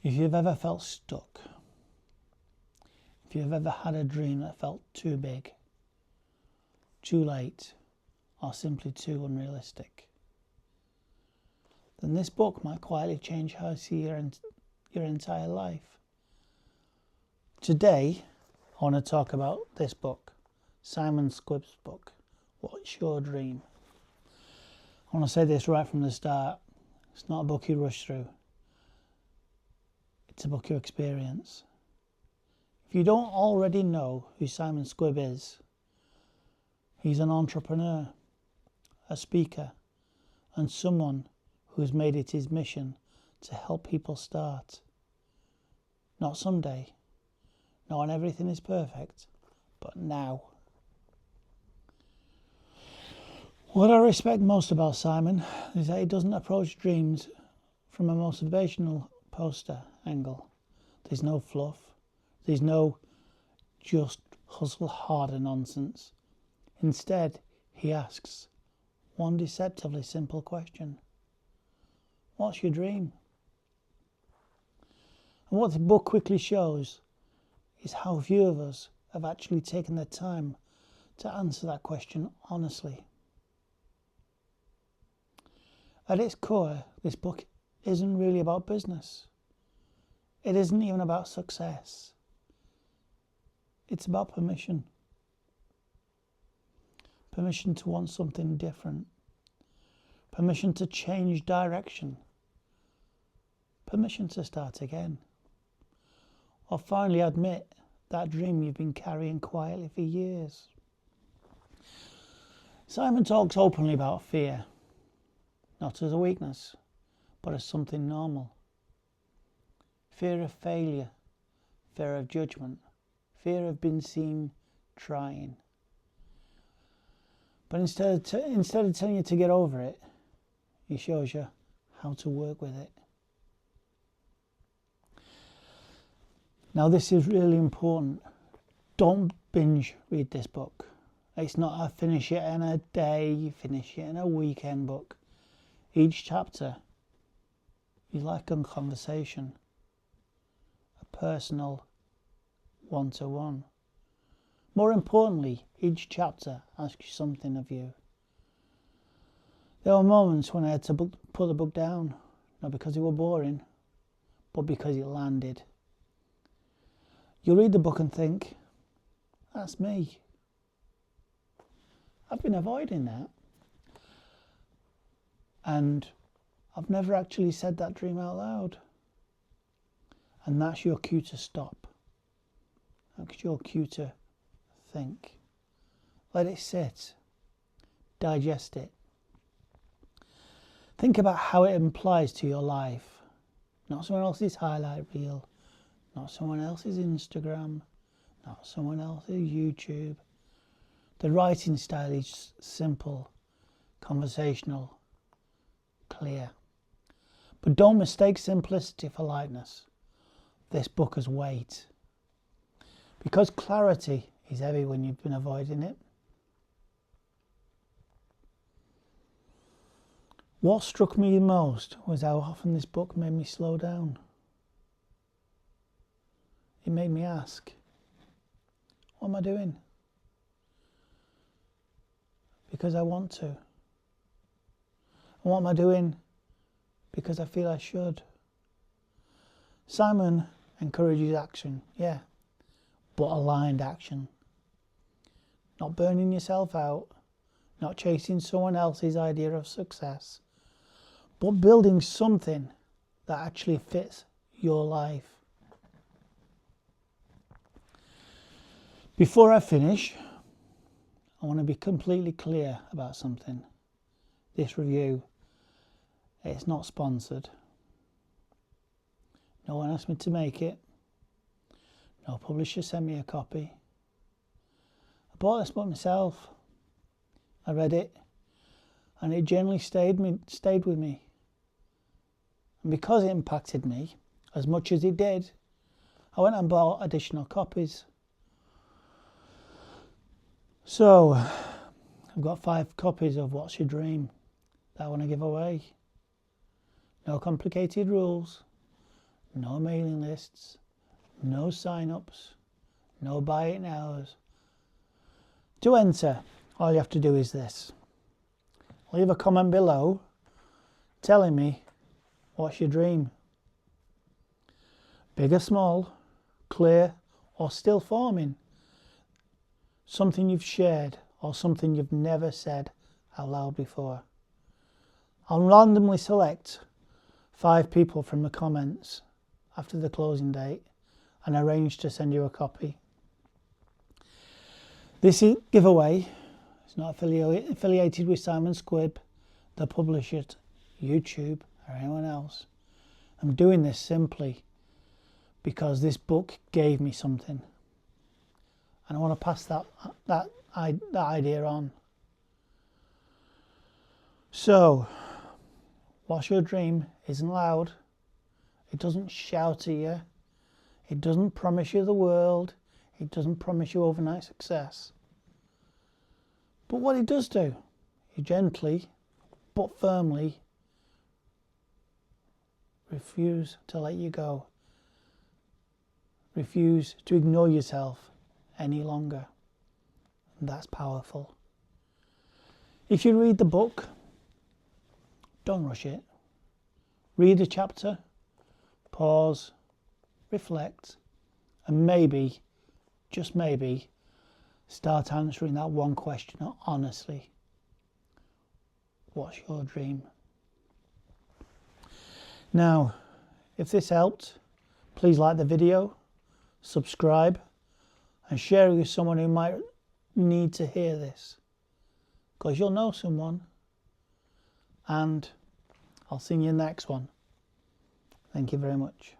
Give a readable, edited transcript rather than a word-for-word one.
If you've ever felt stuck, if you've ever had a dream that felt too big, too late, or simply too unrealistic, then this book might quietly change how you see your entire life. Today, I want to talk about this book, Simon Squib's book, What's Your Dream? I want to say this right from the start. It's not a book you rush through. It's a book you experience. If you don't already know who Simon Squib is, he's an entrepreneur, a speaker, and someone who's made it his mission to help people start. Not someday, not when everything is perfect, but now. What I respect most about Simon is that he doesn't approach dreams from a motivational poster angle. There's no fluff. There's no just hustle harder nonsense. Instead, he asks one deceptively simple question. What's your dream? And what the book quickly shows is how few of us have actually taken the time to answer that question honestly. At its core, this book isn't really about business. It isn't even about success. It's about permission. Permission to want something different. Permission to change direction. Permission to start again. Or finally admit that dream you've been carrying quietly for years. Simon talks openly about fear, not as a weakness, but as something normal. Fear of failure, fear of judgment, fear of being seen trying. But instead of telling you to get over it, he shows you how to work with it. Now this is really important. Don't binge read this book. It's not a finish it in a day, finish it in a weekend book. Each chapter is like a conversation, a personal one-to-one. More importantly, each chapter asks something of you. There were moments when I had to put the book down, not because it were boring, but because it landed. You'll read the book and think, that's me. I've been avoiding that. And I've never actually said that dream out loud. And that's your cue to stop. That's your cue to think. Let it sit. Digest it. Think about how it applies to your life. Not someone else's highlight reel. Not someone else's Instagram. Not someone else's YouTube. The writing style is simple, conversational, clear. But don't mistake simplicity for lightness. This book has weight. Because clarity is heavy when you've been avoiding it. What struck me most was how often this book made me slow down. It made me ask, what am I doing? Because I want to. And what am I doing? Because I feel I should. Simon encourages action, yeah, but aligned action. Not burning yourself out, not chasing someone else's idea of success, but building something that actually fits your life. Before I finish, I want to be completely clear about something. This review, it's not sponsored. No one asked me to make it. No publisher sent me a copy. I bought this book myself. I read it, and it generally stayed with me. And because it impacted me as much as it did, I went and bought additional copies. So, I've got 5 copies of What's Your Dream that I want to give away. No complicated rules, no mailing lists, no sign-ups, no buy it nows. To enter, all you have to do is this. Leave a comment below telling me what's your dream. Big or small, clear or still forming. Something you've shared or something you've never said out loud before. I'll randomly select 5 people from the comments after the closing date and arrange to send you a copy. This giveaway is not affiliated with Simon Squib, the publisher, YouTube or anyone else. I'm doing this simply because this book gave me something and I want to pass that idea on. So, what's your dream isn't loud. It doesn't shout at you. It doesn't promise you the world. It doesn't promise you overnight success. But what it does do, it gently but firmly refuse to let you go. Refuse to ignore yourself any longer. And that's powerful. If you read the book, don't rush it. Read a chapter, pause, reflect, and maybe, just maybe, start answering that one question honestly. What's your dream? Now, if this helped, please like the video, subscribe, and share it with someone who might need to hear this, because you'll know someone. And I'll see you in the next one. Thank you very much.